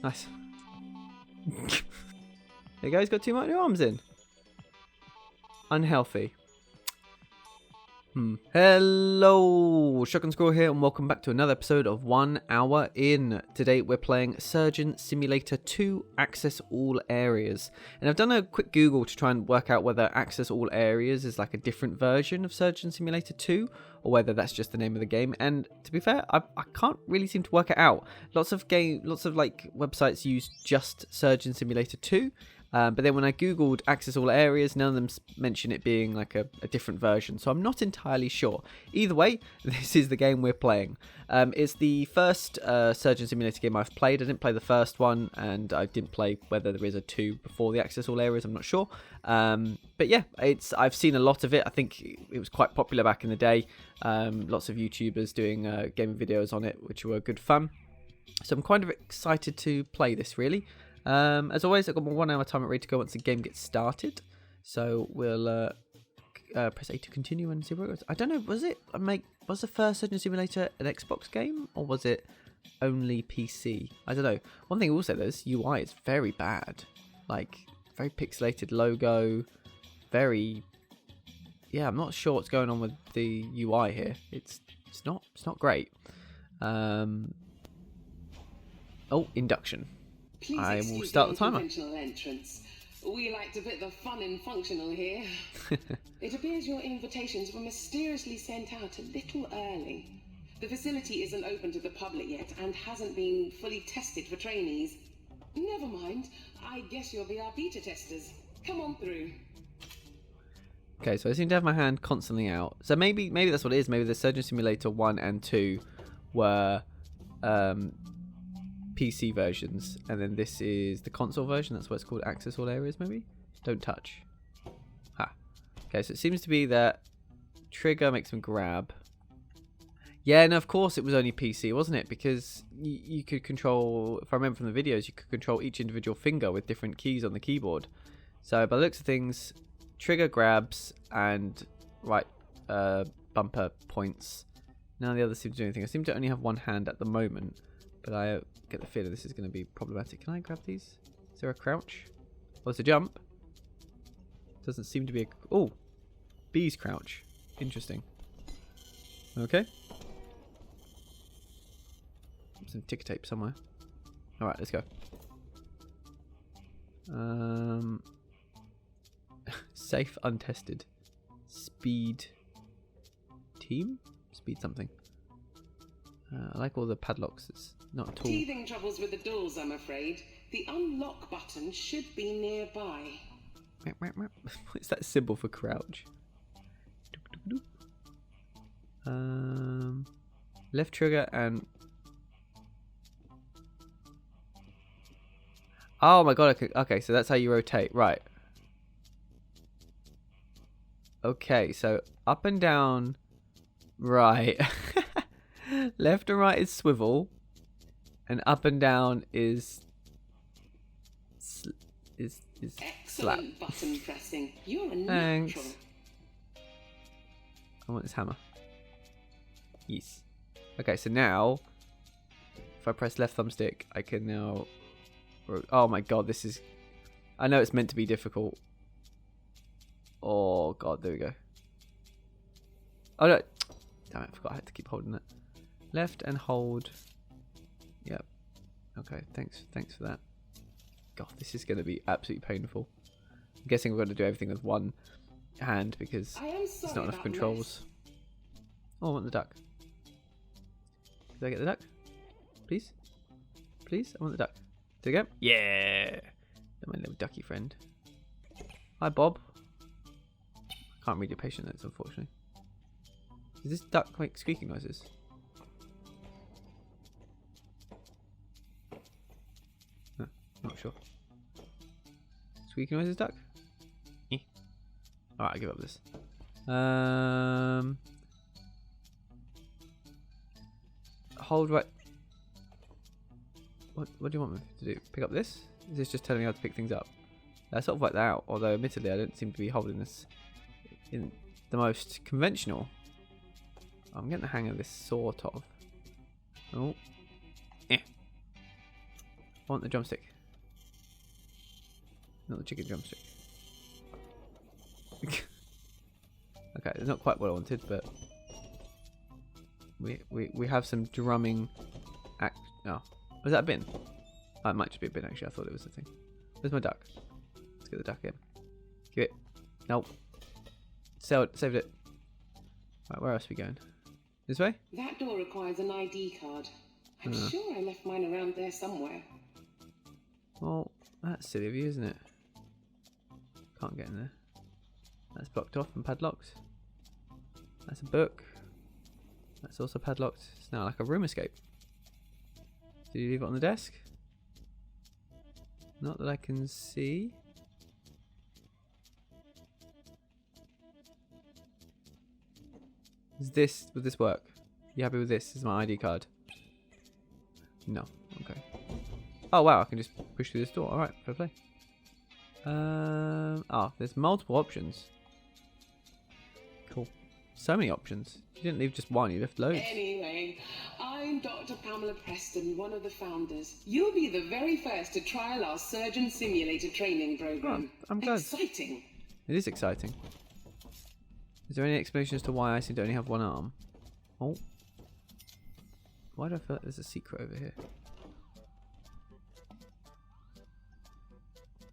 Nice. Hey guys, got too many arms in. Unhealthy. Hello, Shotgun Squirrel here, and welcome back to another episode of 1 Hour In. Today we're playing Surgeon Simulator 2 Access All Areas. And I've done a quick Google to try and work out whether Access All Areas is like a different version of Surgeon Simulator 2, or whether that's just the name of the game. And to be fair, I can't really seem to work it out. Lots of like websites use just Surgeon Simulator 2. But then when I googled Access All Areas, none of them mention it being like a different version. So I'm not entirely sure. Either way, this is the game we're playing. It's the first Surgeon Simulator game I've played. I didn't play the first one, and I didn't play whether there is a 2 before the Access All Areas. I'm not sure. But yeah, I've seen a lot of it. I think it was quite popular back in the day. Lots of YouTubers doing gaming videos on it, which were good fun. So I'm kind of excited to play this, really. As always, I've got my 1 hour timer ready to go once the game gets started. So we'll press A to continue and see where it goes. I don't know, was the first Surgeon Simulator an Xbox game, or was it only PC? I don't know. One thing I will say, though, this UI is very bad. Like, very pixelated logo, yeah, I'm not sure what's going on with the UI here. It's not great. Oh, induction. Please I will start the timer. Entrance. We like to put the fun in functional here. It appears your invitations were mysteriously sent out a little early. The facility isn't open to the public yet and hasn't been fully tested for trainees. Never mind. I guess you'll be our beta testers. Come on through. Okay, so I seem to have my hand constantly out. So maybe that's what it is. Maybe the Surgeon Simulator 1 and 2 were PC versions, and then this is the console version. That's what it's called, Access All Areas, maybe? Don't touch. Okay, so it seems to be that trigger makes them grab. Yeah, no, of course it was only PC, wasn't it? Because you could control, if I remember from the videos, you could control each individual finger with different keys on the keyboard. So by the looks of things, trigger grabs and right bumper points. None of the others seem to do anything. I seem to only have one hand at the moment, but I get the feeling this is going to be problematic. Can I grab these? Is there a crouch? Oh, it's a jump. Doesn't seem to be a... Oh! Bee's crouch. Interesting. Okay. Some ticker tape somewhere. Alright, let's go. Safe, untested. Speed... Team? Speed something. I like all the padlocks. It's not at all. Teething troubles with the doors, I'm afraid. The unlock button should be nearby. What's that symbol for crouch? Left trigger and... Oh my god, okay, so that's how you rotate, right. Okay, so up and down, right. Left and right is swivel, and up and down is slap. Excellent button pressing. You're a Thanks. natural. I want this hammer. Yes. Okay, so now, if I press left thumbstick, I can now... Oh my god, this is... I know it's meant to be difficult. Oh god, there we go. Oh no! Damn it, I forgot I had to keep holding it. Left and hold. Yep. Okay, thanks for that. God, this is going to be absolutely painful. I'm guessing we're going to do everything with one hand because there's not enough controls. Oh, I want the duck. Did I get the duck? Please? Please? I want the duck. Did I get him? Yeah! My little ducky friend. Hi, Bob. I can't read your patient notes, unfortunately. Does this duck make squeaking noises? No, not sure. Squeaking noises, duck? Eh. Alright, I give up this. Hold right. What do you want me to do? Pick up this? Is this just telling me how to pick things up? I sort of worked that out, although admittedly I don't seem to be holding this in the most conventional. I'm getting the hang of this sort of. Oh. Eh. I want the drumstick. Not the chicken drumstick. Okay, it's not quite what I wanted, but we have some drumming act. Oh, was that a bin? Oh, it might just be a bin actually. I thought it was a thing. Where's my duck? Let's get the duck in. Give it. Nope. Saved it. Right, where else are we going? This way? That door requires an ID card. I'm sure I left mine around there somewhere. Well, that's silly of you, isn't it? Can't get in there. That's blocked off and padlocked. That's a book. That's also padlocked. It's now like a room escape. Did you leave it on the desk? Not that I can see. Would this work? You happy with this? This is my ID card. No. Okay. Oh wow, I can just push through this door. Alright, fair play. Oh, there's multiple options. Cool. So many options. You didn't leave just one, you left loads. Anyway, I'm Dr. Pamela Preston, one of the founders. You'll be the very first to trial our surgeon simulator training program. Oh, I'm glad. Exciting. It is exciting. Is there any explanation as to why I seem to only have one arm? Oh. Why do I feel like there's a secret over here?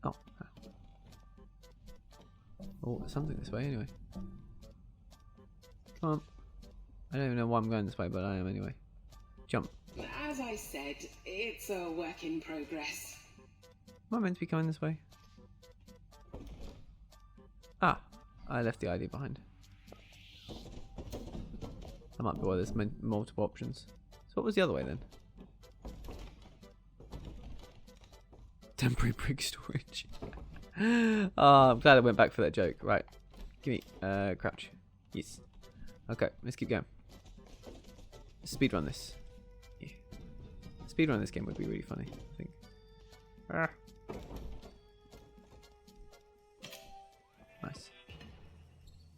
Oh. Oh, there's something this way anyway. Come on. I don't even know why I'm going this way, but I am anyway. Jump. As I said, it's a work in progress. Am I meant to be going this way? Ah, I left the ID behind. That might be why there's multiple options. So what was the other way then? Temporary brick storage. Oh, I'm glad I went back for that joke. Right. Give me crouch. Yes. Okay, let's keep going. Speedrun this. Yeah. Speedrun this game would be really funny, I think. Ah. Nice.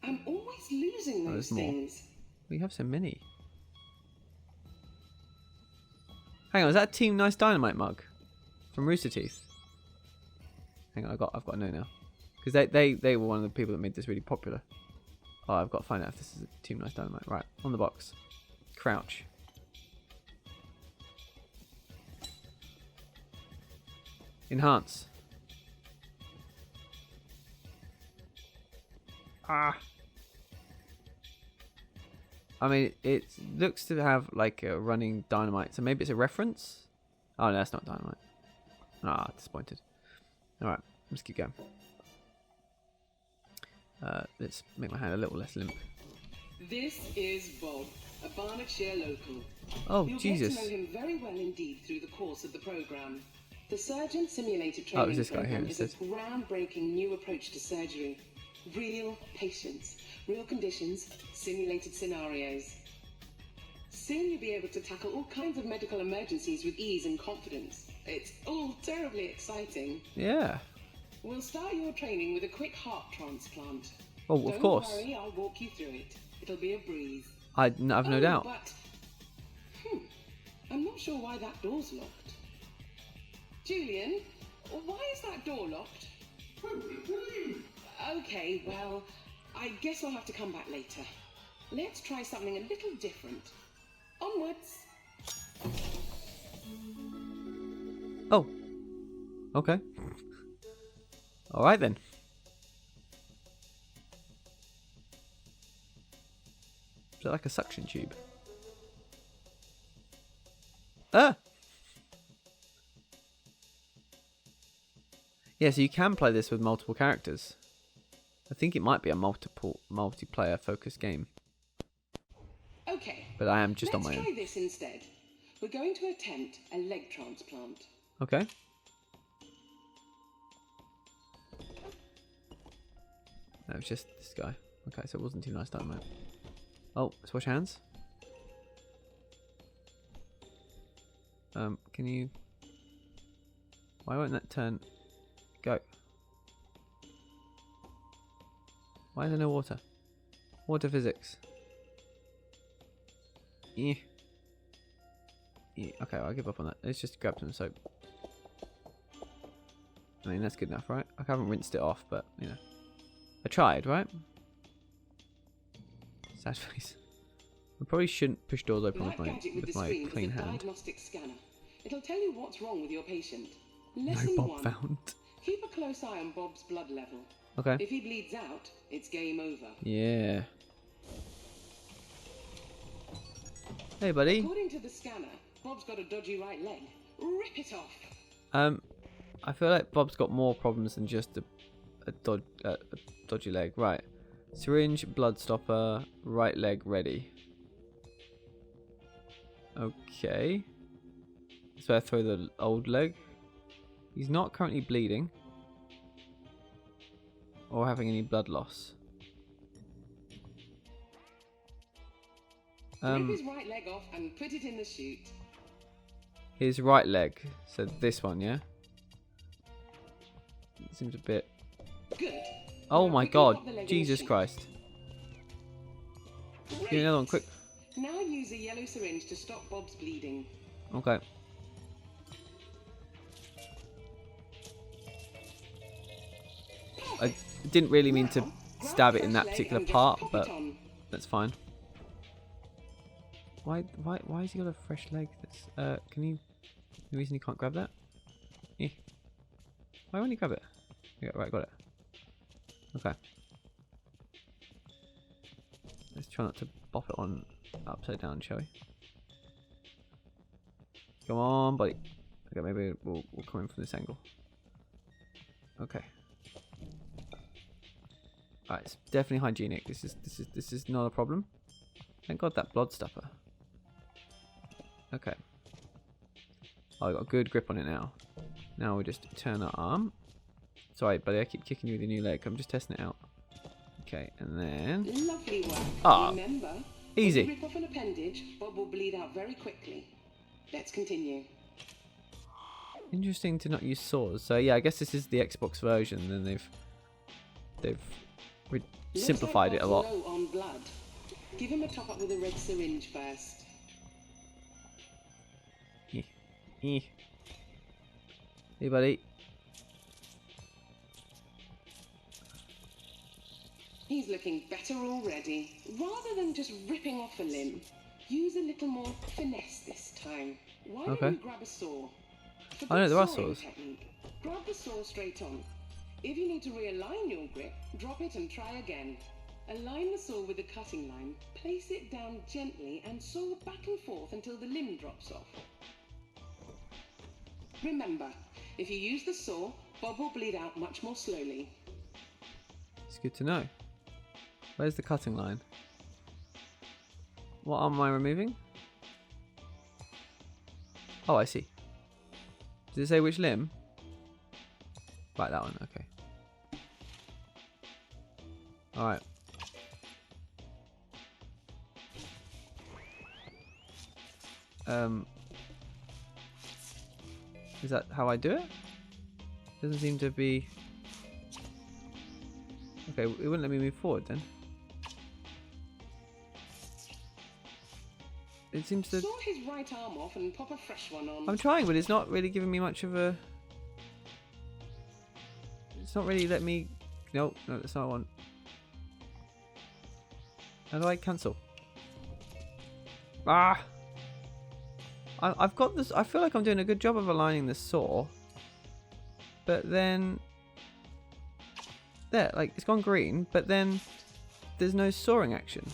I'm always losing those things. We have so many. Hang on, is that Team Nice Dynamite mug from Rooster Teeth? Hang on, I've got to know now, because they were one of the people that made this really popular. Oh, I've got to find out if this is a Team Nice Dynamite. Right, on the box. Crouch. Enhance. Ah. I mean, it looks to have like a running dynamite, so maybe it's a reference? Oh, no, that's not dynamite. Ah, disappointed. Alright, let's keep going. Let's make my hand a little less limp. This is Bob, a Barnetshire local. Oh, You'll Jesus. get to know him very well indeed through the course of the program. The Surgeon Simulated Training it's this guy program here, is a it says. groundbreaking new approach to surgery. Real patients, real conditions, simulated scenarios. Soon you'll be able to tackle all kinds of medical emergencies with ease and confidence. It's all terribly exciting. Yeah. We'll start your training with a quick heart transplant. Oh, of course. Don't worry, I'll walk you through it. It'll be a breeze. I've no doubt. But, I'm not sure why that door's locked. Julian, why is that door locked? Okay, well, I guess I'll have to come back later. Let's try something a little different. Onwards. Oh. Okay. Alright then. Is that like a suction tube? Ah! Yeah, so you can play this with multiple characters. I think it might be a multiplayer focused game. Okay. But I am just on my own. Let's try this instead. We're going to attempt a leg transplant. Okay. No, it's just this guy. Okay, so it wasn't too nice time, mate. Oh, let's wash hands. Can you... Why won't that turn... Go. Why is there no water? Water physics. Yeah. Yeah. Okay, I'll give up on that. Let's just grab some soap. I mean, that's good enough, right? I haven't rinsed it off, but, you know. I tried, right? Sad face. I probably shouldn't push doors open with my clean hand. Diagnostic scanner. It'll tell you what's wrong with your patient. No Lesson Bob 1. found. Keep a close eye on Bob's blood level. Okay. If he bleeds out, it's game over. Yeah. Hey, buddy. According to the scanner, Bob's got a dodgy right leg. Rip it off. I feel like Bob's got more problems than just a dodgy leg. Right. Syringe, blood stopper, right leg ready. Okay. So I throw the old leg. He's not currently bleeding. Or having any blood loss. Rip his right leg off and put it in the chute. His right leg. So this one, yeah? It seems a bit... Good. Oh Now my quickly god. pop the leg in the Jesus chute. Christ. Great. Give me another one, quick. Now use a yellow syringe to stop Bob's bleeding. Okay. I didn't really mean to stab it in that particular part, but that's fine. Why has he got a fresh leg? That's any reason you can't grab that? Eh. Why won't you grab it? Yeah, right, got it. Okay. Let's try not to bop it on upside down, shall we? Come on, buddy. Okay, maybe we'll come in from this angle. Okay. Alright, it's definitely hygienic. This is not a problem. Thank God that blood stopper. Okay. Oh, I got a good grip on it now. Now we just turn our arm. Sorry, buddy, I keep kicking you with your new leg. I'm just testing it out. Okay, and then... Lovely work. Ah, Remember, easy. when you rip off an appendage, Bob will bleed out very quickly. Let's continue. Interesting to not use saws. So yeah, I guess this is the Xbox version. And then they've simplified it a lot. Low on blood. Give him a top up with a red syringe first. Hey, buddy. He's looking better already. Rather than just ripping off a limb, use a little more finesse this time. Why don't you grab a saw? For I know there are sawing saws. technique, grab the saw straight on. If you need to realign your grip, drop it and try again. Align the saw with the cutting line, place it down gently and saw back and forth until the limb drops off. Remember, if you use the saw, Bob will bleed out much more slowly. It's good to know. Where's the cutting line? What arm am I removing? Oh, I see. Does it say which limb? Right, that one. Okay. Alright. Is that how I do it? Doesn't seem to be... Okay, it wouldn't let me move forward then. It seems to... Saw his right arm off and pop a fresh one on. I'm trying, but it's not really giving me much of a... It's not really letting me... No, that's not one. How do I cancel? Ah! I've got this... I feel like I'm doing a good job of aligning the saw. But then... There, like, it's gone green, but then there's no sawing action.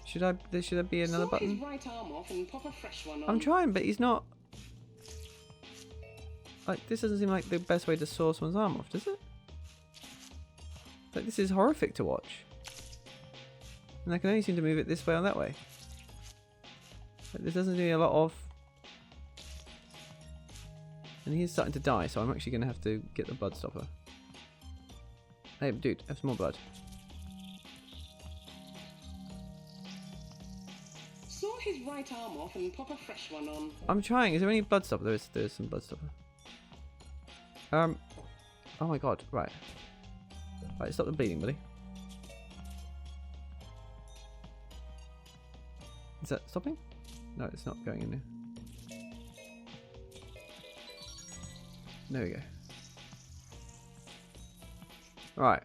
Should there be another Saw button? his right arm off and pop a fresh one on. I'm trying, but he's not... Like, this doesn't seem like the best way to saw someone's arm off, does it? Like, this is horrific to watch. And I can only seem to move it this way or that way. Like, this doesn't do me a lot of... And he's starting to die, so I'm actually going to have to get the blood stopper. Hey, dude, have some more blood. Saw his right arm off and pop a fresh one on. I'm trying. Is there any blood stopper? There's some blood stopper. Oh my god. Right. Right, stop the bleeding, buddy. Is that stopping? No, it's not going in there. There we go. Right.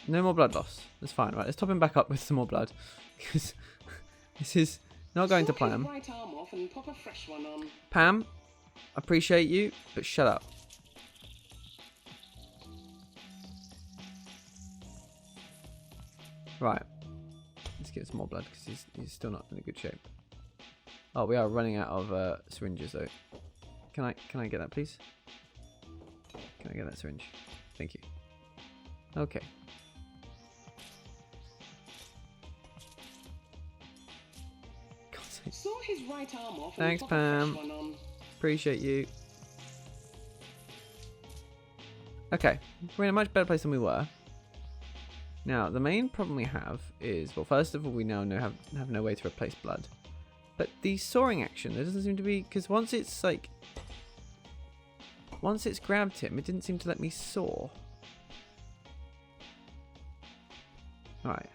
No more blood loss. That's fine. Right, let's top him back up with some more blood. Because this is not going to plan. Right arm off and pop a fresh one on. Pam, appreciate you, but shut up. Right. Let's get some more blood because he's still not in a good shape. Oh, we are running out of syringes though. Can I get that, please? Can I get that syringe? Thank you. Okay. Saw his right arm off. Thanks, Pam. Appreciate you. Okay, we're in a much better place than we were. Now, the main problem we have is, well, first of all, we now have no way to replace blood. But the soaring action, there doesn't seem to be, because once it's grabbed him, it didn't seem to let me soar. Alright.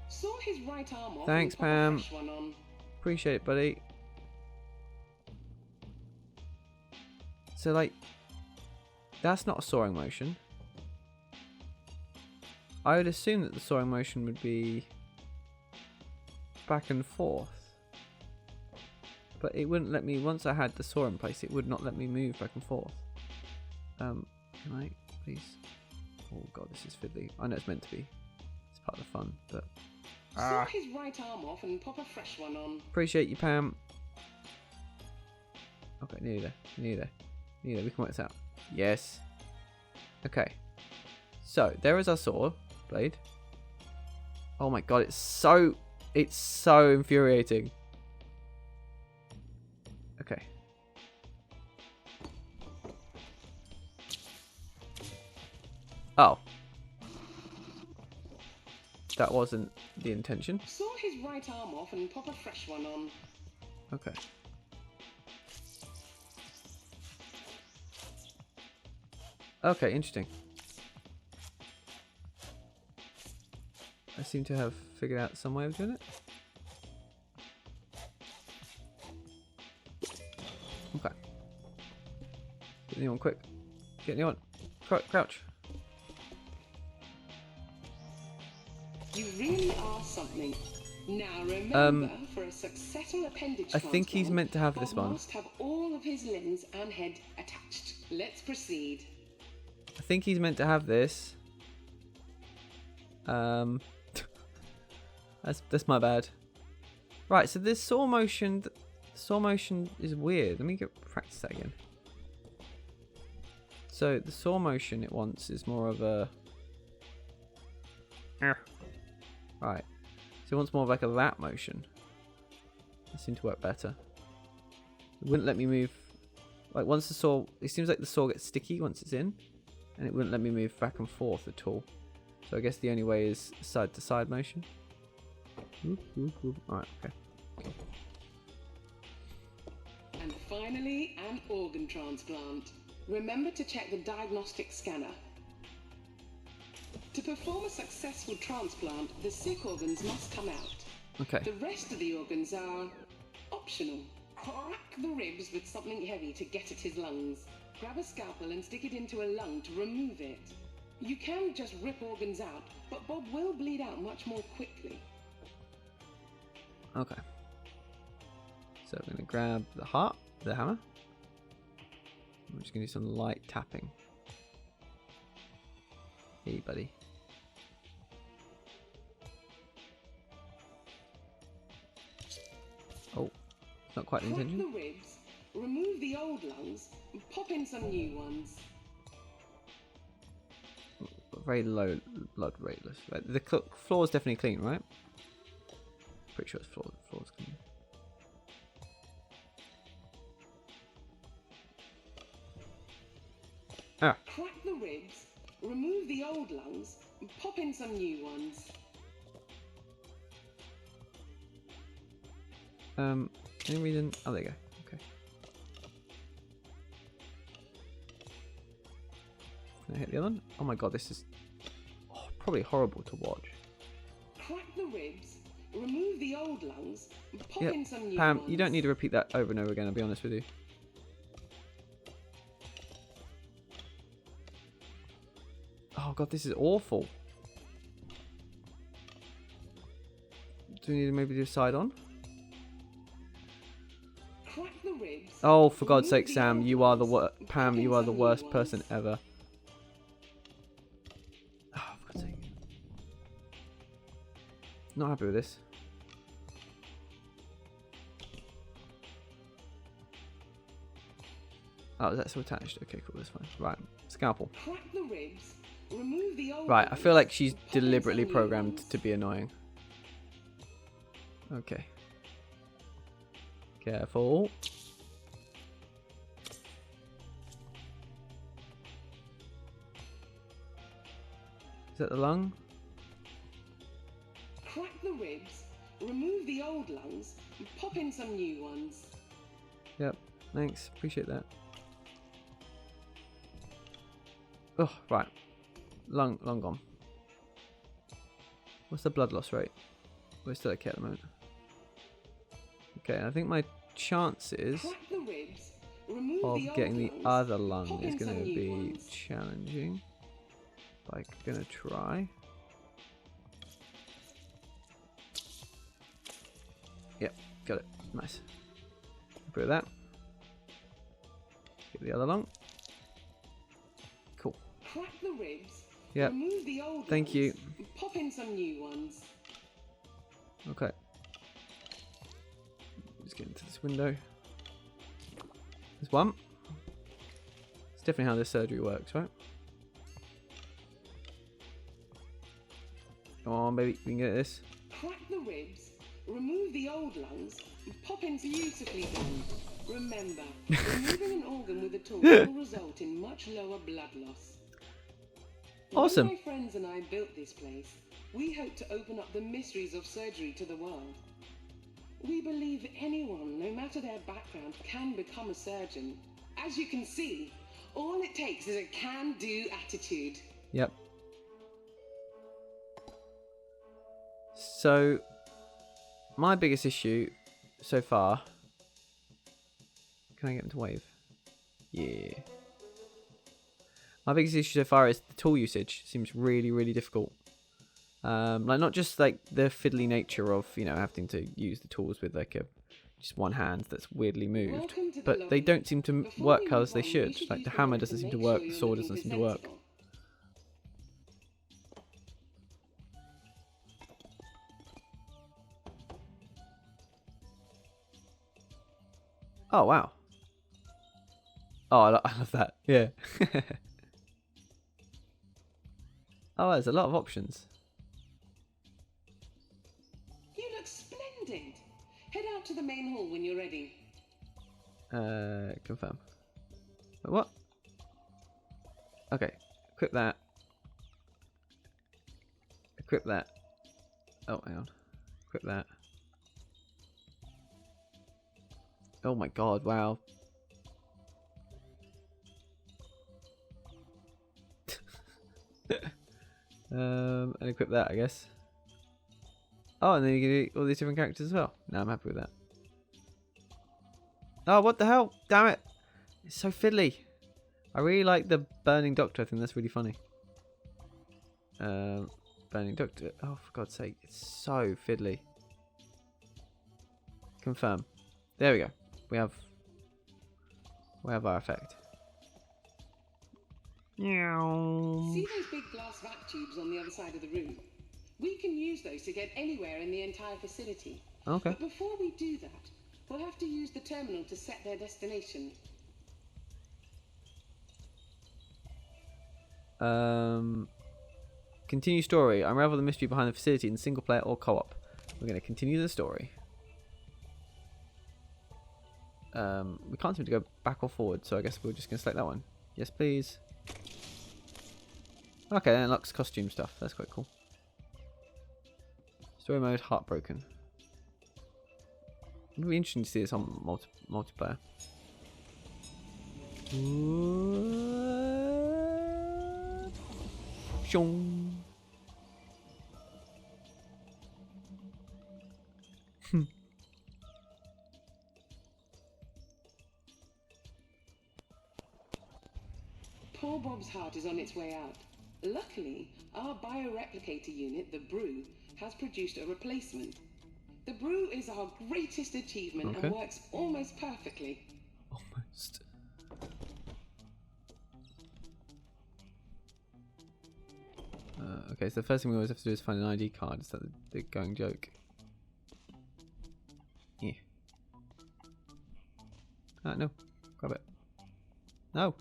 Saw his right arm off. Thanks, Pam. Appreciate it, buddy. So, like, that's not a soaring motion. I would assume that the soaring motion would be back and forth. But it wouldn't let me, once I had the saw in place, it would not let me move back and forth. Can I, please? Oh god, this is fiddly. I know it's meant to be. It's part of the fun, but... Saw his right arm off and pop a fresh one on. Appreciate you, Pam. Okay, nearly there. Nearly there. Nearly there. We can work this out. Yes. Okay. So, there is our saw blade. Oh my god, it's so infuriating. Okay. Oh. That wasn't the intention. Saw his right arm off and pop a fresh one on. Okay. Okay, interesting. I seem to have figured out some way of doing it. Okay. Get the new one quick. Get the new one. Crouch. You really are something. Now remember, for a successful appendage I think he's meant to have this one. Must have all of his limbs and head attached. Let's proceed. I think he's meant to have this. That's my bad. Right, so this saw motion is weird. Let me practice that again. So the saw motion it wants is more of a right. So it wants more of like a lap motion. That seemed to work better. It wouldn't let me move. Like once the saw, it seems like the saw gets sticky once it's in, and it wouldn't let me move back and forth at all. So I guess the only way is side to side motion. Alright, okay. And finally, an organ transplant. Remember to check the diagnostic scanner. To perform a successful transplant, the sick organs must come out. Okay. The rest of the organs are optional. Crack the ribs with something heavy to get at his lungs. Grab a scalpel and stick it into a lung to remove it. You can just rip organs out, but Bob will bleed out much more quickly. Okay. So I'm going to grab the heart, the hammer. I'm just going to do some light tapping. Hey, buddy. Oh, it's not quite the Crack intention. the ribs, remove the old lungs, and pop in some new ones. Very low blood rate. The floor is definitely clean, right? Pretty sure it's floor's clean. Crack the ribs, remove the old lungs, and pop in some new ones. Any reason? Oh, there you go. Okay. Can I hit the other one? Oh my god, this is probably horrible to watch. Crack the ribs, remove the old lungs, and pop Pop Yep. in some new Pam, ones. you don't need to repeat that over and over again, I'll be honest with you. Oh god, this is awful. Do we need to maybe do a side on? Crack the ribs. Oh, for God's remove sake, the Sam, old you are the ones, and Pam, pop you in are the some new worst ones. person ever. Oh, for God's sake. Not happy with this. Oh, that's still attached. Okay, cool, that's fine. Right, scalpel. Crack the ribs. Remove the old Right, I ones, feel like she's and pop in deliberately some new programmed ones. to be annoying. Okay. Careful. Is that the lung? Crack the ribs. Remove the old lungs, and pop in some new ones. Yep, thanks. Appreciate that. Oh, right. Lung gone. What's the blood loss rate? We're still okay at the moment. Okay, I think my chances Crack the ribs. Remove of the old getting the lungs, other and lung pop is in going some to new be ones. challenging. Like, gonna try. Yep, got it. Nice. Happy with that. Get the other lung. Cool. Crack the ribs. Yep. Remove the old Thank lungs, you. and pop in some new ones. Okay. Just get into this window. There's one. It's definitely how this surgery works, right? Come on, baby. We can get this. Crack the ribs. Remove the old lungs, and pop in beautifully done. Remember, removing an organ with a tool will result in much lower blood loss. Awesome. When my friends and I built this place, we hoped to open up the mysteries of surgery to the world. We believe anyone, no matter their background, can become a surgeon. As you can see, all it takes is a can-do attitude. Yep. So, my biggest issue so far... Can I get him to wave? Yeah. My biggest issue so far is the tool usage. Seems really, really difficult. Like, not just like the fiddly nature of, you know, having to use the tools with like just one hand that's weirdly moved. Welcome to the But they lobby. don't seem to Before work we as move they on, we should. should Like, use the the hammer rope doesn't to seem to make work, sure the you're sword looking doesn't seem to work. presentable. Oh, wow. Oh, I love that. Yeah. Oh, there's a lot of options. You look splendid. Head out to the main hall when you're ready. Confirm. Wait, what? Okay. Equip that. Equip that. Oh, hang on. Equip that. Oh my god, wow. And equip that, I guess. Oh, and then you can do all these different characters as well. No, I'm happy with that. Oh, what the hell? Damn it. It's so fiddly. I really like the Burning Doctor. I think that's really funny. Burning Doctor. Oh, for God's sake. It's so fiddly. Confirm. There we go. We have our effect. See those big glass vac tubes on the other side of the room? We can use those to get anywhere in the entire facility. Okay. But before we do that, we'll have to use the terminal to set their destination. Continue story. Unravel the mystery behind the facility in single player or co-op. We're going to continue the story. We can't seem to go back or forward, so I guess we're just going to select that one. Yes, please. Okay, then it unlocks costume stuff. That's quite cool. Story mode, heartbroken. It'll be interesting to see this on multiplayer. Shong. poor Bob's heart is on its way out. Luckily, our bioreplicator unit, the Brew, has produced a replacement. The Brew is our greatest achievement and works almost perfectly. Almost. Okay, so the first thing we always have to do is find an ID card. Is that the going joke? Yeah. Ah, no. Grab it. No.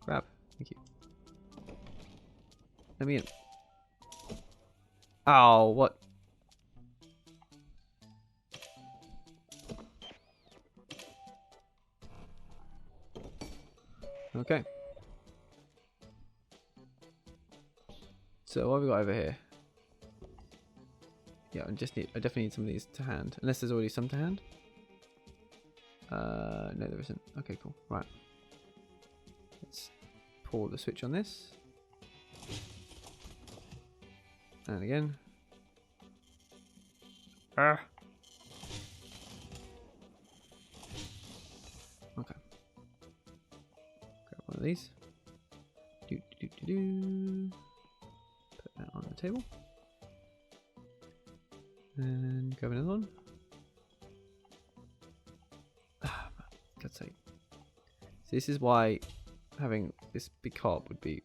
Grab. Thank you. Let me in. Oh, what? Okay. So what have we got over here? Yeah, I definitely need some of these to hand. Unless there's already some to hand. No, there isn't. Okay, cool. Right. Let's pull the switch on this. And again. Ah. Okay. Grab one of these. Put that on the table. And grab another one. Ah, God's sake. So this is why having this big cart would be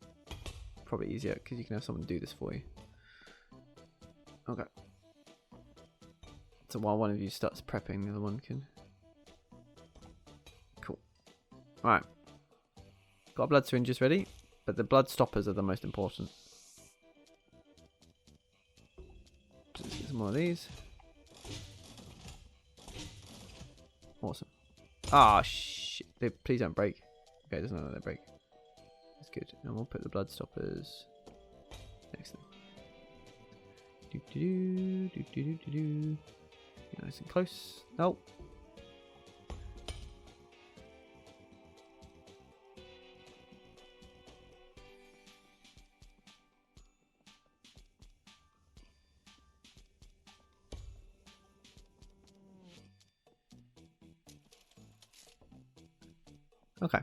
probably easier, because you can have someone do this for you. Okay. So while one of you starts prepping, the other one can. Cool. Alright. Got blood syringes ready, but the blood stoppers are the most important. So let's get some more of these. Awesome. Ah, shit. Please don't break. Okay, it doesn't know that they break. That's good. And we'll put the blood stoppers next to them. Nice and close. No. Okay.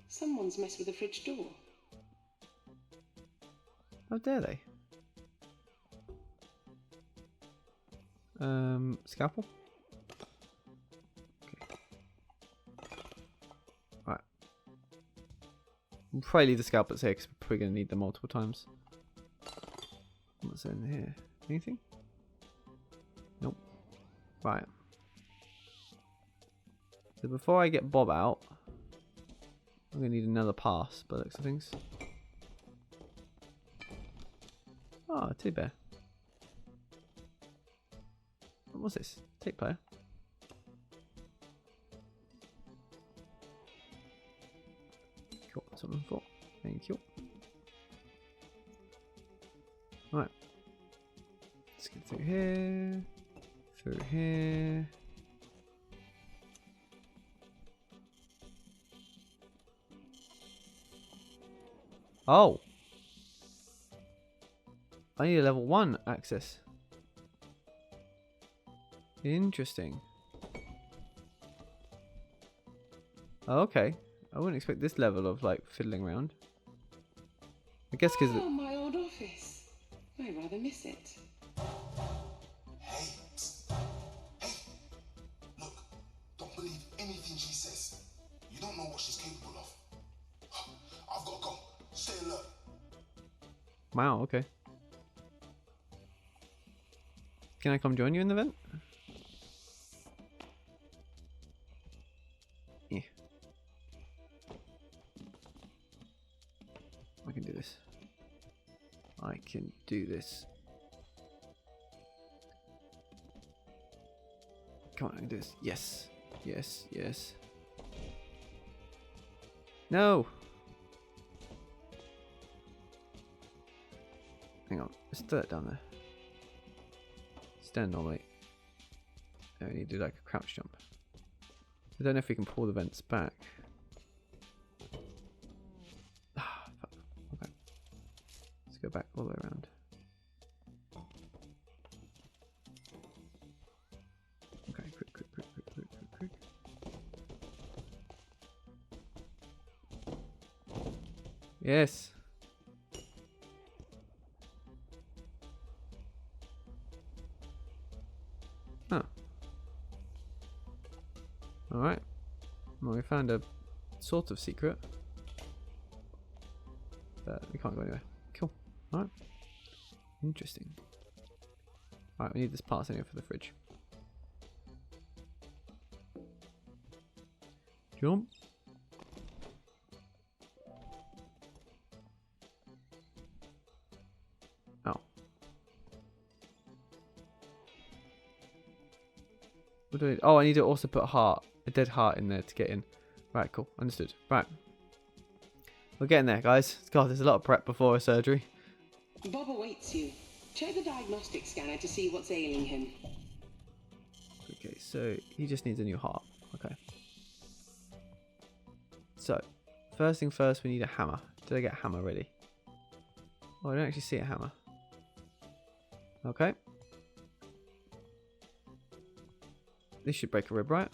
Someone's messed with the fridge door. How dare they? Scalpel? Okay. Right. We'll probably leave the scalpels here because we're probably going to need them multiple times. What's in here? Anything? Nope. Right. So before I get Bob out, I'm going to need another pass by the looks of things. Oh, a teddy bear. What's this? Tape player. Cool, that's what I'm for. Thank you. Right. Let's get through here. Through here. Oh! I need a level 1 access. Interesting. Oh, okay. I wouldn't expect this level of like fiddling around. I guess because Oh, my old office. I rather miss it. Hey, hey, look, don't believe anything she says. You don't know what she's capable of. I've got to go. Stay alert. Wow, okay. Can I come join you in the vent? Yeah. I can do this. I can do this. Come on, I can do this. Yes. Yes, yes. No! Hang on. Let's throw that down there. Stand normally. I need to do like a crouch jump. I don't know if we can pull the vents back. Ah, fuck. Okay. Let's go back all the way around. Okay, quick. Yes. Oh. Alright. Well, we found a sort of secret. But we can't go anywhere. Cool. Alright. Interesting. Alright, we need this part anyway for the fridge. Jump. Oh. What do I need? Oh, I need to also put a dead heart in there to get in. Right, cool. Understood. Right. We're getting there, guys. God, there's a lot of prep before a surgery. Bob awaits you. Check the diagnostic scanner to see what's ailing him. Okay, so he just needs a new heart. Okay. So, first thing first, we need a hammer. Did I get a hammer ready? Oh, I don't actually see a hammer. Okay. This should break a rib, right?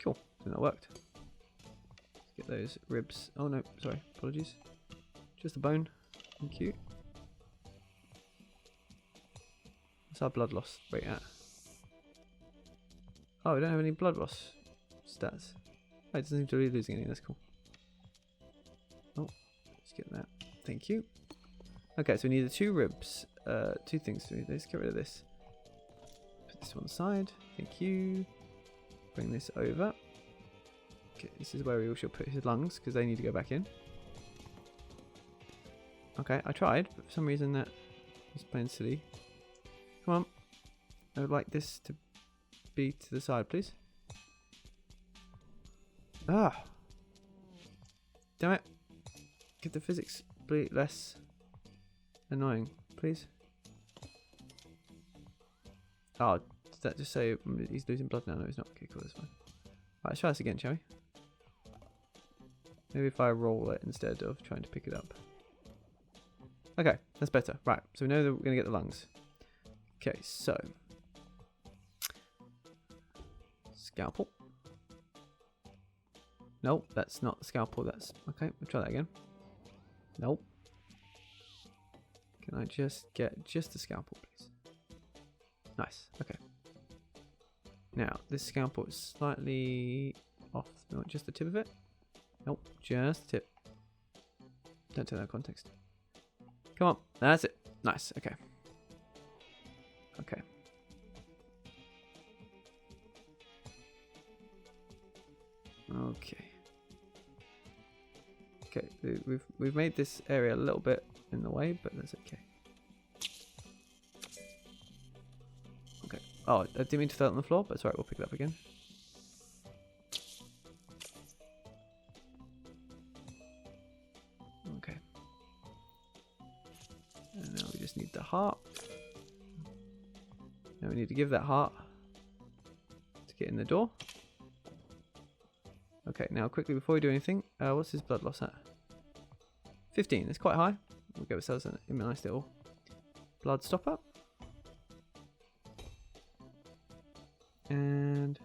Cool. I think that worked. Let's get those ribs. Oh no, sorry. Apologies. Just a bone. Thank you. What's our blood loss rate at? Oh, we don't have any blood loss stats. Oh, it doesn't seem to be losing any. That's cool. Oh, let's get that. Thank you. Okay, so we need the 2 ribs. 2 things. Let's get rid of this. Put this one aside. Thank you. Bring this over. Okay, this is where we shall put his lungs because they need to go back in. Okay, I tried, but for some reason that was playing silly. Come on. I would like this to be to the side, please. Ah. Damn it. Get the physics less annoying, please. Oh, did that just say he's losing blood now? No, he's not. Okay, cool, that's fine. Right, let's try this again, shall we? Maybe if I roll it instead of trying to pick it up. Okay, that's better. Right, so we know that we're going to get the lungs. Okay, so. Scalpel. Nope, that's not the scalpel. That's okay. We'll try that again. Nope. Can I just get just the scalpel, please? Nice. Okay. Now this scalpel is slightly off. No, just the tip of it. Nope, just the tip. Don't take that context. Come on, that's it. Nice. Okay. Okay. Okay. Okay, we've made this area a little bit in the way, but that's okay. Okay. Oh, I didn't mean to throw it on the floor, but it's alright, we'll pick it up again. Okay. And now we just need the heart. Now we need to give that heart to get in the door. Okay, now quickly before we do anything, what's his blood loss at? 15, it's quite high. We'll give ourselves a nice little blood stopper. And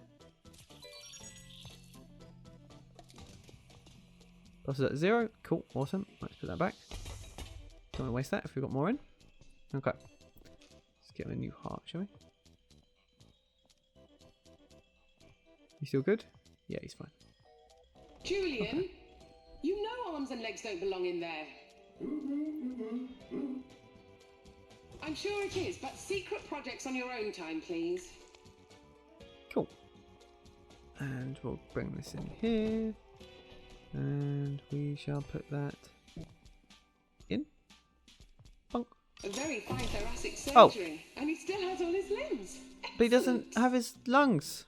plus is at 0. Cool, awesome. Let's put that back. Don't want to waste that if we've got more in. Okay. Let's get him a new heart, shall we? You still good? Yeah, he's fine. Julian, Okay. you know arms and legs don't belong in there. I'm sure it is, but secret projects on your own time, please. Cool. And we'll bring this in here. And we shall put that in. Bonk. A very fine thoracic surgery, and he still has all his limbs. But he doesn't Excellent. have his lungs.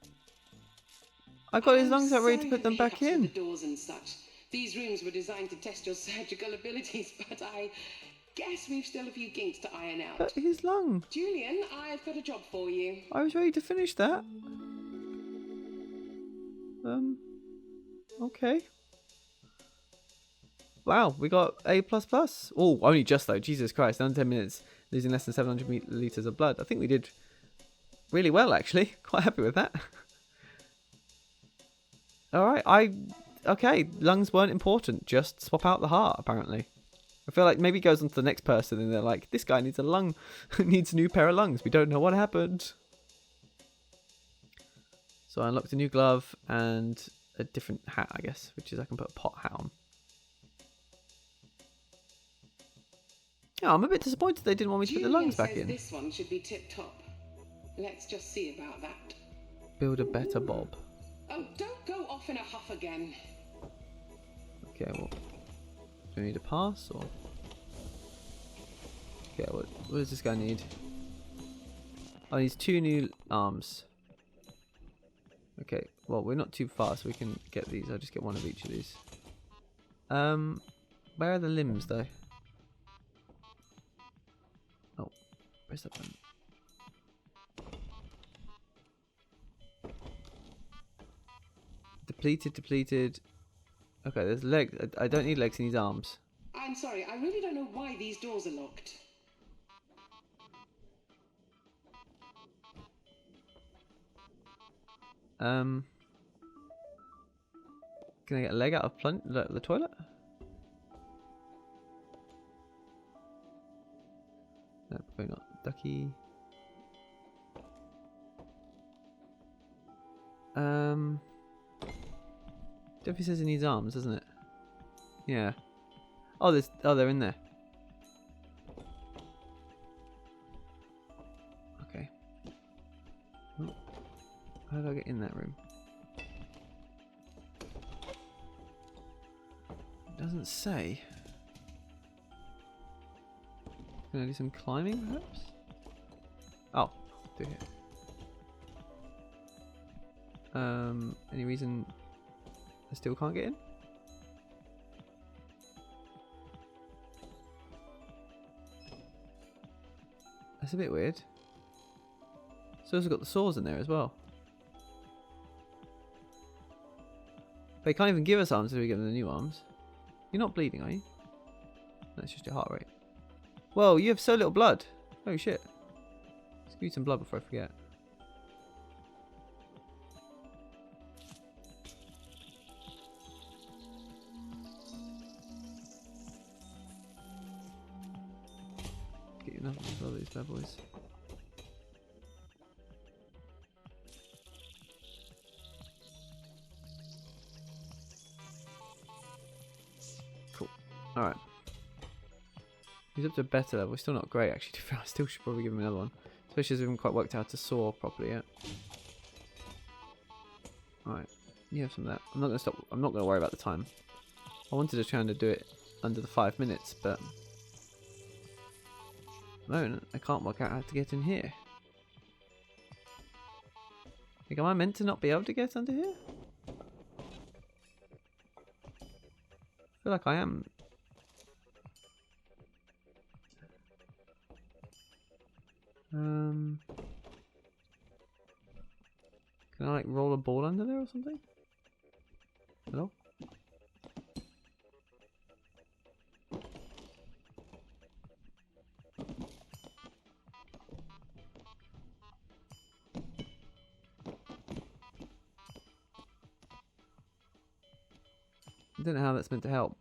I got his I'm lungs out ready to sorry put them for back hiccups with in. the doors and such. These rooms were designed to test your surgical abilities, but I guess we've still a few kinks to iron out. But his lung. Julian, I've got a job for you. I was ready to finish that. Okay. Wow, we got A++. Oh, only just though. Jesus Christ, under 10 minutes. losing less than 700 litres of blood. I think we did really well, actually. Quite happy with that. Alright, okay, lungs weren't important. Just swap out the heart, apparently. I feel like maybe it goes on to the next person and they're like, this guy needs a lung, needs a new pair of lungs. We don't know what happened. So I unlocked a new glove and a different hat, I guess, which is I can put a pot hat on. Yeah, I'm a bit disappointed they didn't want me to put the lungs back in. This one should be tip-top. Let's just see about that. Build a better Bob. Oh, don't go off in a huff again. Okay, well, do I need a pass or? Okay, what does this guy need? Oh, he needs 2 new arms. Okay, well, we're not too far, so we can get these. I'll just get 1 of each of these. Where are the limbs, though? Oh, press that button. Depleted. Okay, there's legs. I don't need legs, he needs arms. I'm sorry, I really don't know why these doors are locked. Can I get a leg out of the toilet? No, probably not. Ducky. Definitely says he needs arms, doesn't it? Yeah. Oh, they're in there. Okay. Oh. How do I get in that room? It doesn't say. Can I do some climbing, perhaps? Oh, do here. Any reason I still can't get in? That's a bit weird. It's also got the saws in there as well. But he can't even give us arms until we get them the new arms. You're not bleeding, are you? That's just your heart rate. Whoa, you have so little blood. Oh shit. Let's give you some blood before I forget. Get you enough of these bad boys. Cool. Alright. He's up to a better level. He's still not great, actually. I still should probably give him another one. Especially as we haven't quite worked out how to saw properly yet. Alright. You have some of that. I'm not going to stop. I'm not going to worry about the time. I wanted to try and do it under the 5 minutes, but... no, I can't work out how to get in here. Like, am I meant to not be able to get under here? I feel like I am. Can I like roll a ball under there or something? Hello? I don't know how that's meant to help.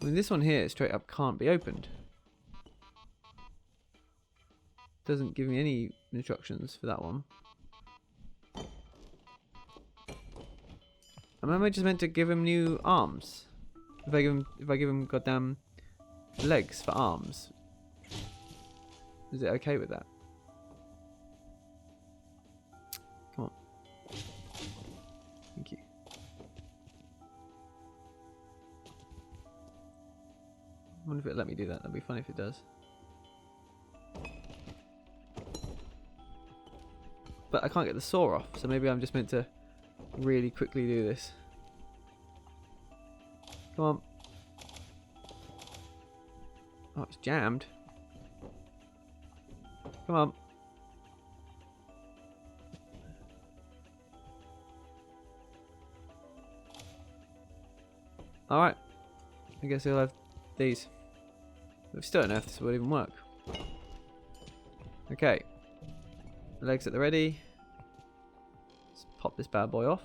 I mean, this one here straight up can't be opened. Doesn't give me any instructions for that one. Am I just meant to give him new arms? If I give him goddamn legs for arms, is it okay with that? Come on. Thank you. I wonder if it'll let me do that. That'd be funny if it does. But I can't get the saw off, so maybe I'm just meant to really quickly do this. Come on. Oh, it's jammed. Come on. Alright. I guess we'll have these. We still don't know if this will even work. Okay. Legs at the ready. Let's pop this bad boy off.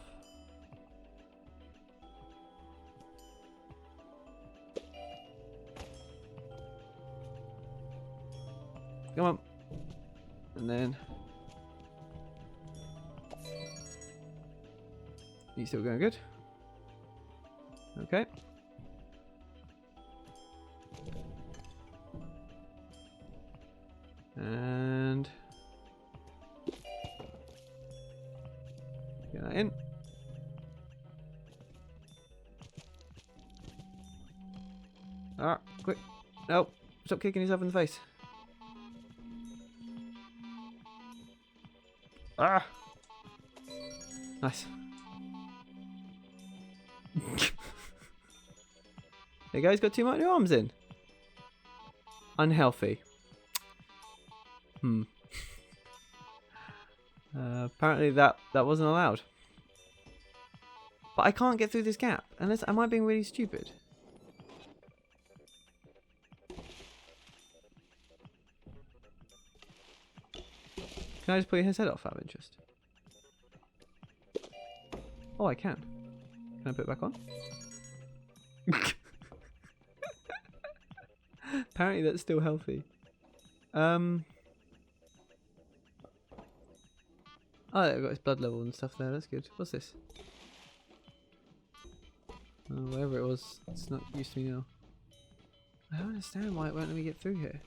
Come on. And then... You still going good? Okay. And... Get that in. Ah, quick. No. Stop kicking yourself in the face. Ah! Nice. Hey guys, got too much arms in. Unhealthy. Apparently that wasn't allowed. But I can't get through this gap. Unless, am I being really stupid? Can I just pull his head off out of interest? Oh, I can. Can I put it back on? Apparently that's still healthy. Oh, they've got his blood level and stuff there. That's good. What's this? Oh, whatever it was, it's not used to me now. I don't understand why it won't let me get through here.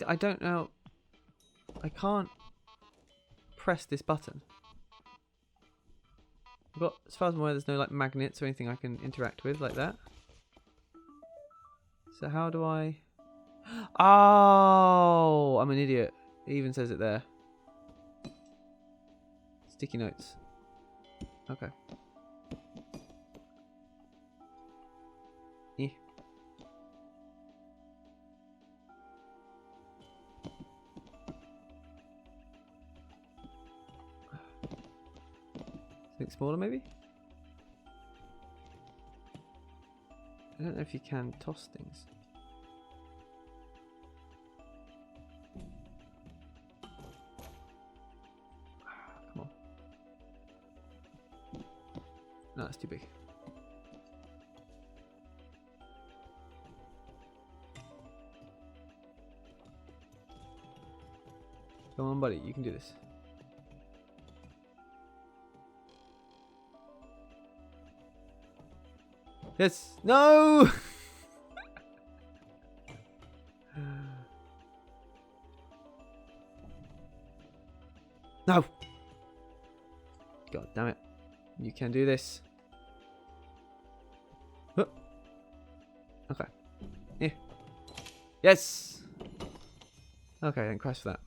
I don't know. I can't press this button. I've got, as far as I'm aware, there's no like magnets or anything I can interact with like that. So how do I... Oh, I'm an idiot. It even says it there. Sticky notes. Okay. Yeah. Something smaller maybe? I don't know if you can toss things. Come on. No, that's too big. Come on, buddy, you can do this. Yes! No! No! God damn it. You can do this. Oh. Okay. Yeah. Yes! Okay, then crash for that.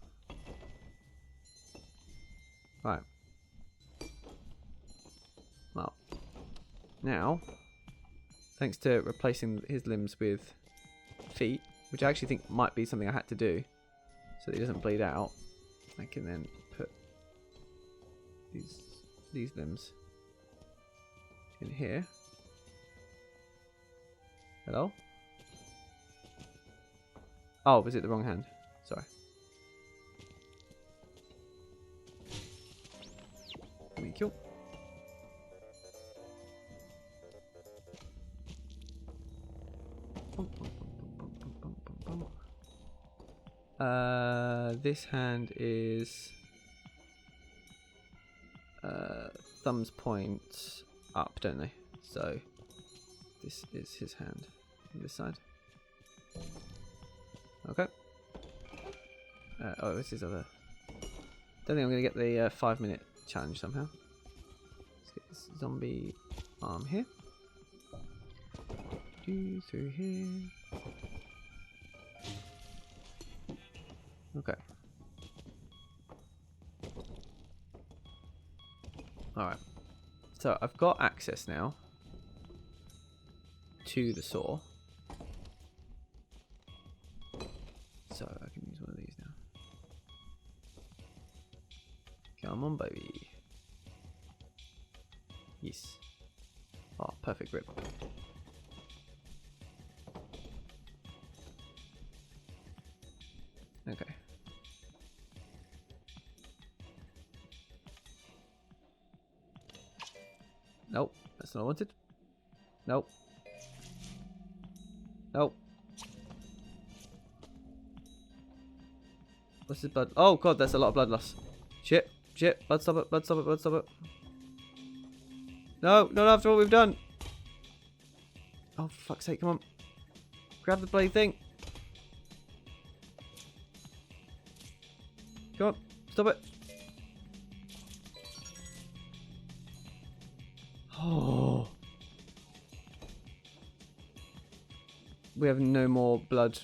Right. Well. Now, thanks to replacing his limbs with feet, which I actually think might be something I had to do so that he doesn't bleed out, I can then put these limbs in here. Hello? Oh, was it the wrong hand? Sorry. Thank you. This hand is thumbs point up, don't they? So this is his hand on this side. Okay. Oh, it's his other. Don't think I'm gonna get the 5-minute challenge somehow. Let's get this zombie arm here. Do through here. Okay. Alright. So I've got access now to the saw. So I can use one of these now. Come Come on, baby. Yes. Oh, perfect grip. Okay. Nope, that's not what I wanted. Nope. Nope. What's this blood? Oh god, that's a lot of blood loss. Shit, shit, blood stop it, blood stop it, blood stop it. No, not after what we've done. Oh, for fuck's sake, come on. Grab the bloody thing. Come on, stop it. Oh. We have no more blood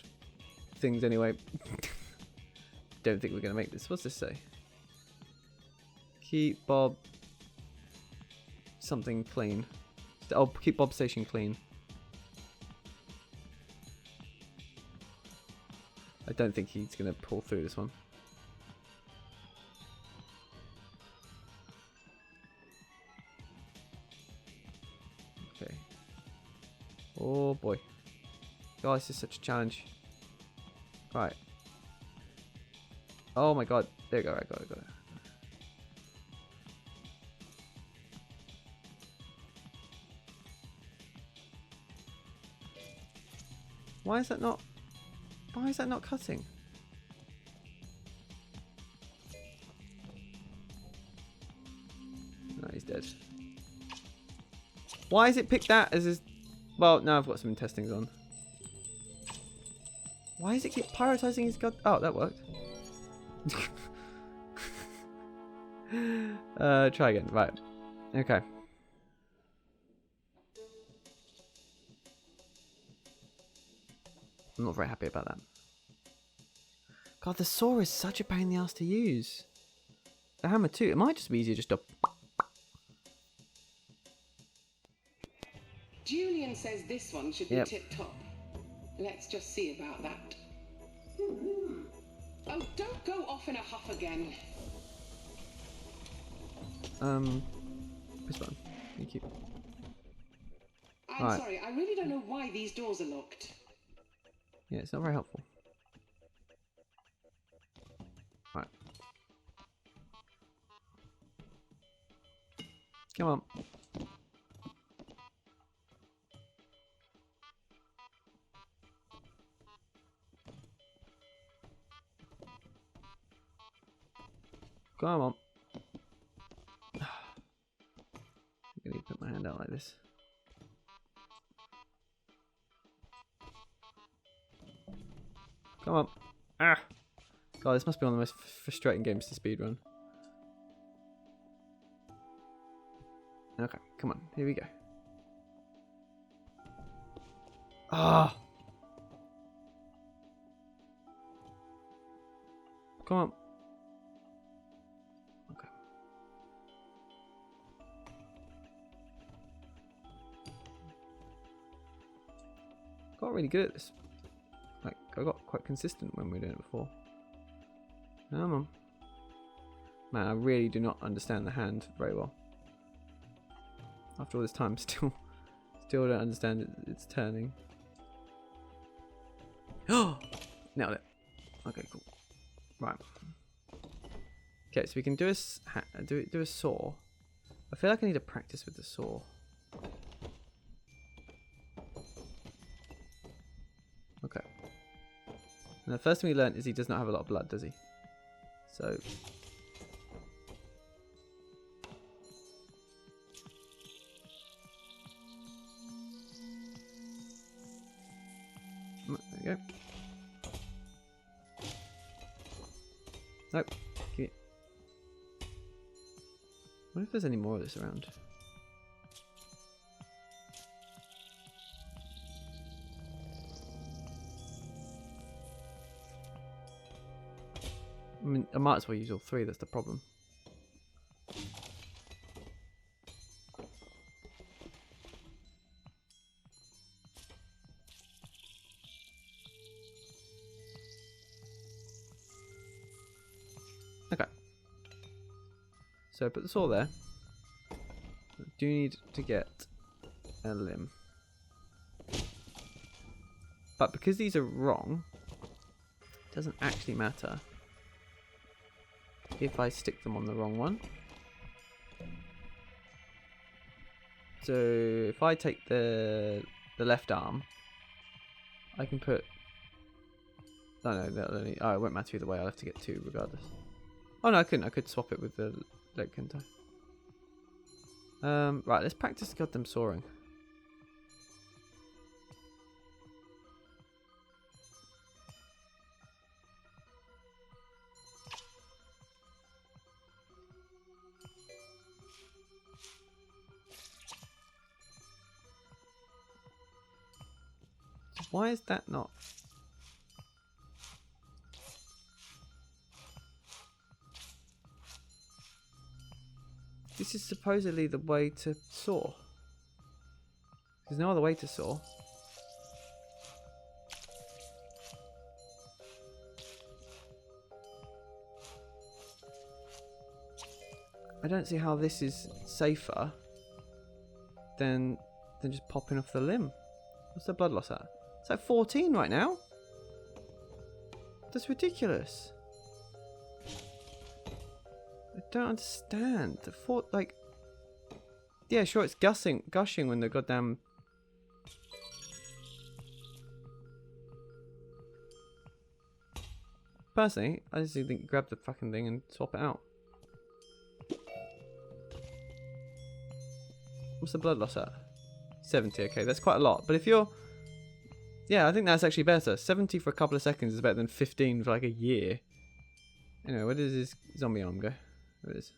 things anyway. Don't think we're going to make this. What's this say? Keep Bob something clean. Oh, keep Bob's station clean. I don't think he's going to pull through this one. Okay. Oh boy. God, this is such a challenge. Right. Oh my god. There you go. I got it. Why is that not cutting? No, he's dead. Why has it picked that as his... Well, now I've got some testings on. Why does it keep prioritizing his god... Oh, that worked. Try again. Right. Okay. I'm not very happy about that. God, the saw is such a pain in the ass to use. The hammer too. It might just be easier just to... Julian says this one should be tip-top. Let's just see about that. Oh, don't go off in a huff again. This button. Thank you. I'm sorry, I really don't know why these doors are locked. Yeah, it's not very helpful. Right. Come on. Come on. I'm gonna put my hand out like this. Come on. Ah! God, this must be one of the most frustrating games to speedrun. Okay, come on. Here we go. Ah! Come on. Okay. Got really good at this. Like, I got quite consistent when we were doing it before. Come on. Man, I really do not understand the hand very well. After all this time, still don't understand it's turning. Oh! Nailed it. Okay, cool. Right. Okay, so we can do a saw. I feel like I need to practice with the saw. Okay. And the first thing we learned is he does not have a lot of blood, does he? So... There we go. Nope. Give it. I wonder if there's any more of this around. I mean, I might as well use all three, that's the problem. Okay. So put the saw there. I do need to get a limb. But because these are wrong, it doesn't actually matter if I stick them on the wrong one. So if I take the left arm, I can put... Oh no, that'll only... Oh, it won't matter either way. I'll have to get two regardless. Oh no, I couldn't. I could swap it with the leg, couldn't I? Right, let's practice goddamn soaring. Why is that not? This is supposedly the way to soar. There's no other way to soar. I don't see how this is safer than just popping off the limb. What's the blood loss at? It's at 14 right now. That's ridiculous. I don't understand. The like, yeah, sure, it's gushing when the goddamn. Personally, I just think grab the fucking thing and swap it out. What's the blood loss at? 70. Okay, that's quite a lot. But if you're, yeah, I think that's actually better. 70 for a couple of seconds is better than 15 for like a year. Anyway, where does this zombie arm go? There it is.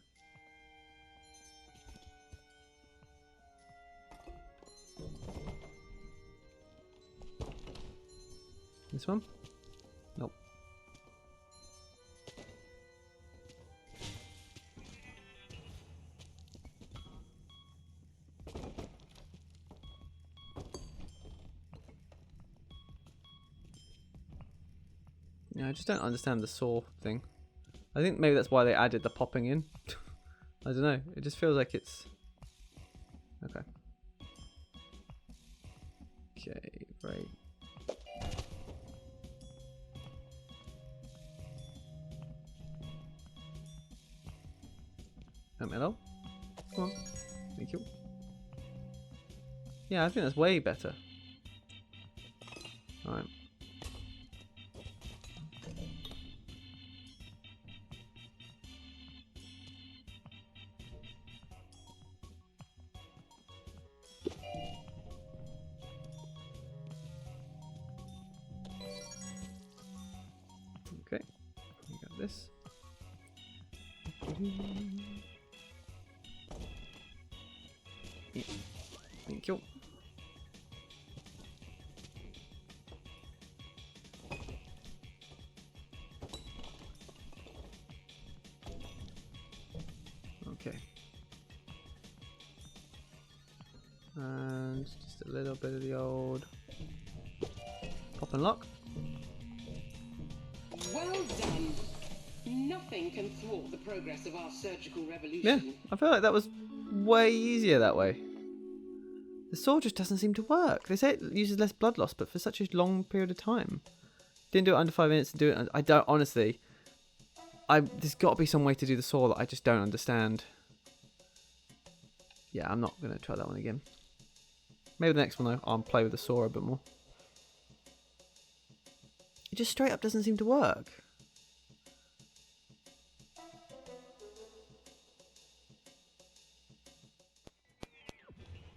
This one? Nope. Yeah, I just don't understand the saw thing. I think maybe that's why they added the popping in. I don't know. It just feels like it's... Okay. Okay, right. Hello? Come on. Thank you. Yeah, I think that's way better. Alright. Okay, we got this. Yeah. Thank you. Okay. And just a little bit of the old pop and lock. Well done. Nothing can thwart the progress of our surgical revolution. Yeah, I feel like that was way easier that way. The saw just doesn't seem to work. They say it uses less blood loss, but for such a long period of time. Didn't do it under 5 minutes and do it. I don't, honestly. There's got to be some way to do the saw that I just don't understand. Yeah, I'm not going to try that one again. Maybe the next one though, I'll play with the saw a bit more. It just straight up doesn't seem to work.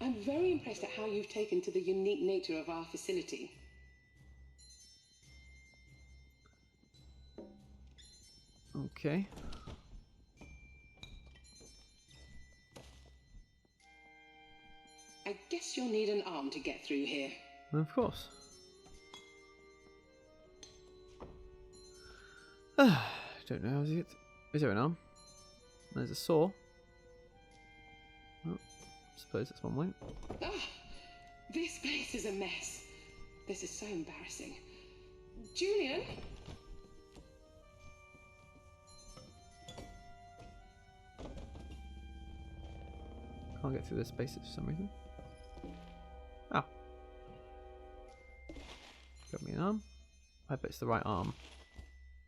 I'm very impressed at how you've taken to the unique nature of our facility. Okay. I guess you'll need an arm to get through here. Of course. Don't know. Is there an arm? There's a saw. Oh, suppose that's one way. Ah, this place is a mess. This is so embarrassing. Julian? Can't get through the spaces for some reason. Oh. Got me an arm. I bet it's the right arm.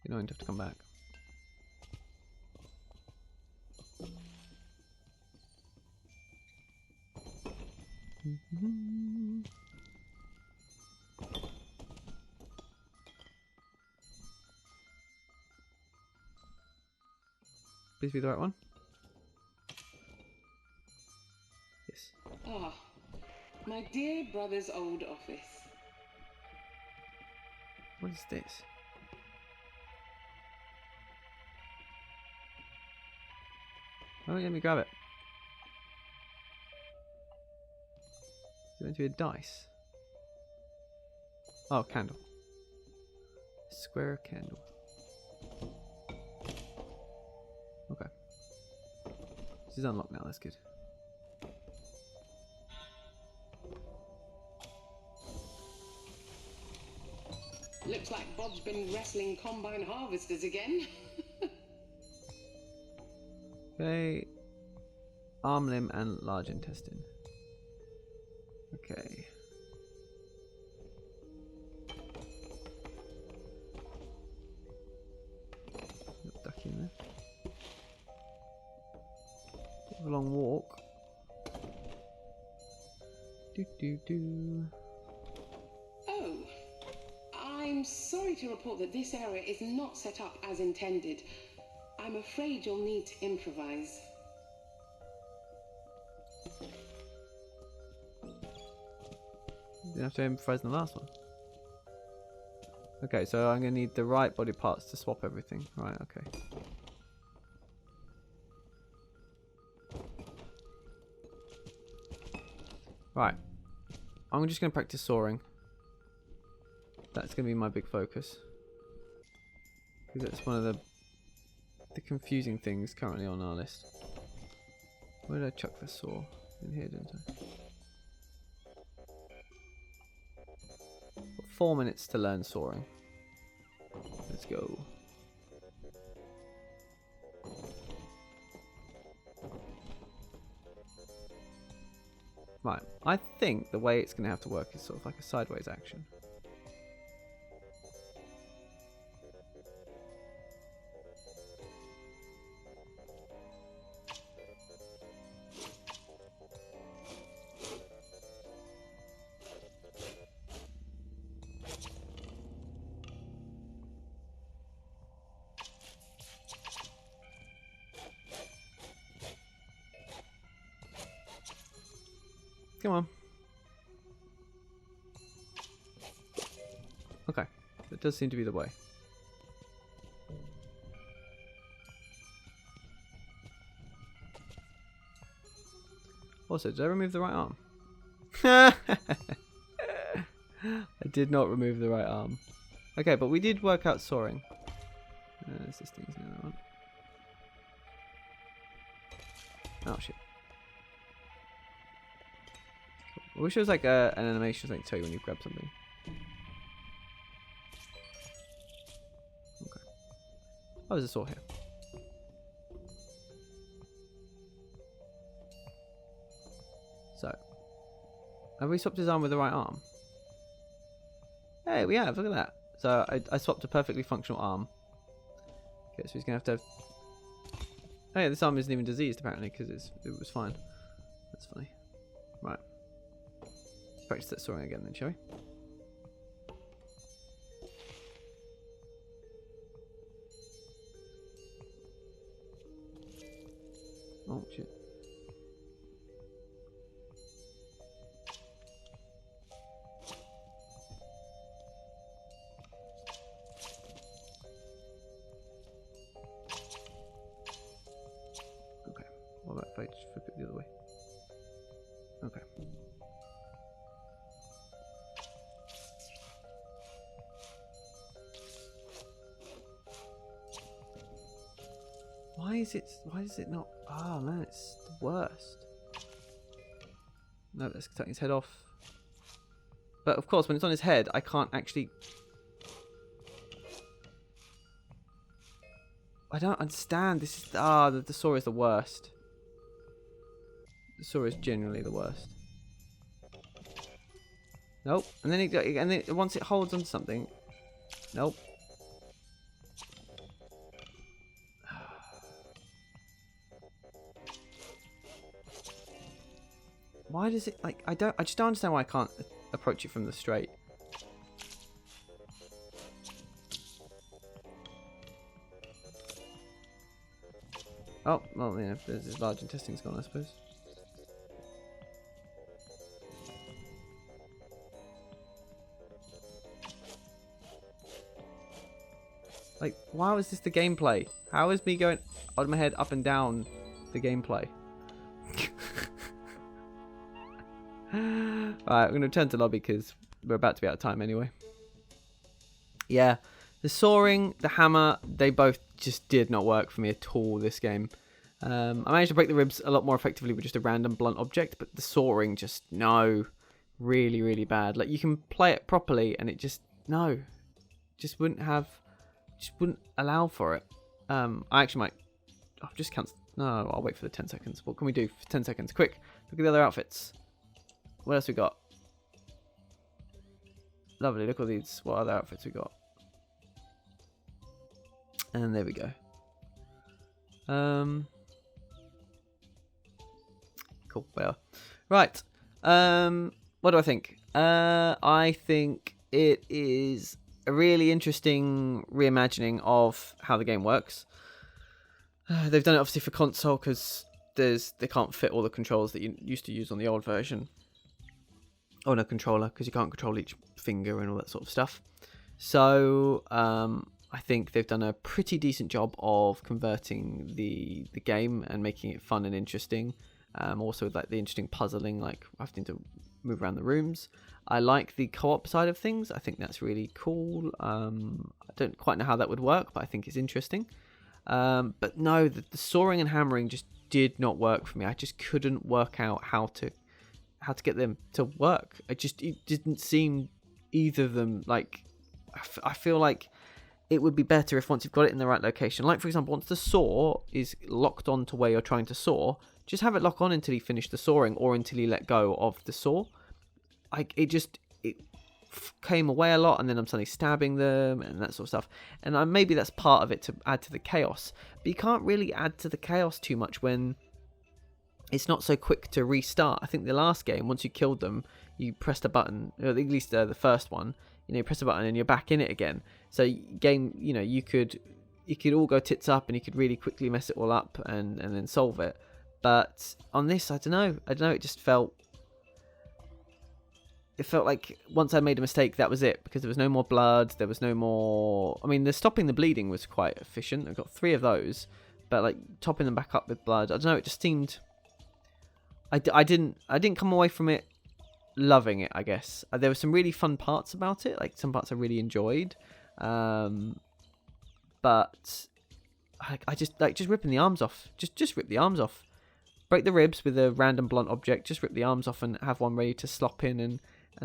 You know, I have to come back. Please be the right one. Yes. Ah, my dear brother's old office. What is this? Oh, let me grab it. Is it meant to be a dice? Oh, candle. Square candle. Okay. This is unlocked now, that's good. Looks like Bob's been wrestling combine harvesters again. Okay. Arm, limb, and large intestine. Okay. Duck in there. Bit of a long walk. Oh, I'm sorry to report that this area is not set up as intended. I'm afraid you'll need to improvise. Didn't have to improvise in the last one. Okay, so I'm gonna need the right body parts to swap everything. Right, okay. Right. I'm just gonna practice soaring. That's gonna be my big focus. Because that's one of the confusing things currently on our list. Where did I chuck the saw? In here, didn't I? Got 4 minutes to learn soaring. Let's go. Right, I think the way it's going to have to work is sort of like a sideways action. Come on. Okay, that does seem to be the way. Also, did I remove the right arm? I did not remove the right arm. Okay, but we did work out soaring. There's this thing's another one. Oh shit. I wish it was like an animation thing to tell you when you grab something. Okay. Oh, there's a saw here. So, have we swapped his arm with the right arm? Hey, we have. Look at that. So I swapped a perfectly functional arm. Okay, so he's gonna have to. Oh yeah, this arm isn't even diseased apparently because it was fine. That's funny. Right. Practice that soaring again then, shall we? Oh shit. Okay. What about if I just flip it the other way? Okay. Why is it not? Oh man, it's the worst. No, let's cut his head off. But of course, when it's on his head, I can't actually. I don't understand. This is the saw is the worst. The saw is generally the worst. Nope. And then once it holds onto something. Nope. Why does it like? I just don't understand why I can't approach it from the straight. Oh, well, yeah, there's his large intestine's gone, I suppose. Like, why was this the gameplay? How is me going on my head up and down the gameplay? Alright, I'm going to return to lobby because we're about to be out of time anyway. Yeah, the soaring, the hammer, they both just did not work for me at all this game. I managed to break the ribs a lot more effectively with just a random blunt object, but the soaring just, no. Really, really bad. Like, you can play it properly and it just, no. Just wouldn't allow for it. I actually might, I'll just cancel. No, I'll wait for the 10 seconds. What can we do for 10 seconds? Quick, look at the other outfits. What else we got? Lovely, look at these. What other outfits we got? And there we go. Cool, well. Right. What do I think? I think it is a really interesting reimagining of how the game works. They've done it obviously for console because they can't fit all the controls that you used to use on the old version. On a controller, because you can't control each finger and all that sort of stuff. So I think they've done a pretty decent job of converting the game and making it fun and interesting. Also with like the interesting puzzling, like having to move around the rooms. I like the co-op side of things. I think that's really cool. I don't quite know how that would work, but I think it's interesting. But no, the soaring and hammering just did not work for me. I just couldn't work out how to get them to work. It didn't seem either of them like. I feel like it would be better if once you've got it in the right location, like for example, once the saw is locked on to where you're trying to saw, just have it lock on until you finish the sawing or until you let go of the saw. It came away a lot, and then I'm suddenly stabbing them and that sort of stuff. And maybe that's part of it to add to the chaos, but you can't really add to the chaos too much when it's not so quick to restart. I think the last game, once you killed them, you pressed a button, or at least the first one, you press a button and you're back in it again. So game, you could all go tits up and you could really quickly mess it all up and then solve it. But on this, I don't know, it just felt like once I made a mistake, that was it, because there was no more blood, there was no more. I mean, the stopping the bleeding was quite efficient. I got 3 of those, but like topping them back up with blood, I don't know, it just seemed. I didn't come away from it loving it, I guess. There were some really fun parts about it, like some parts I really enjoyed, but I just ripping the arms off. Just rip the arms off. Break the ribs with a random blunt object. Just rip the arms off and have one ready to slop in and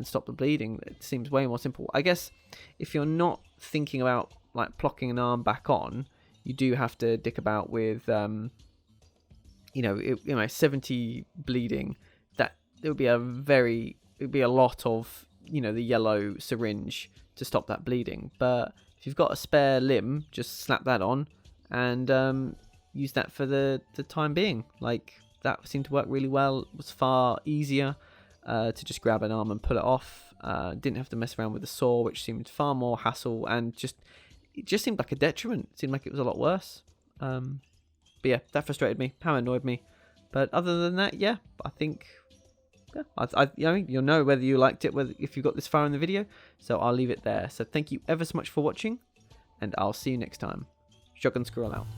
stop the bleeding. It seems way more simple. I guess if you're not thinking about like plocking an arm back on, you do have to dick about with 70 bleeding. That it would be a lot of the yellow syringe to stop that bleeding. But if you've got a spare limb, just slap that on and use that for the time being. Like, that seemed to work really well. It was far easier to just grab an arm and pull it off. Didn't have to mess around with the saw, which seemed far more hassle, and it just seemed like a detriment. It seemed like it was a lot worse. But yeah, that frustrated me. How annoyed me. But other than that, yeah, I think you'll know whether you liked it, if you got this far in the video. So I'll leave it there. So thank you ever so much for watching, and I'll see you next time. Shotgun Squirrel out.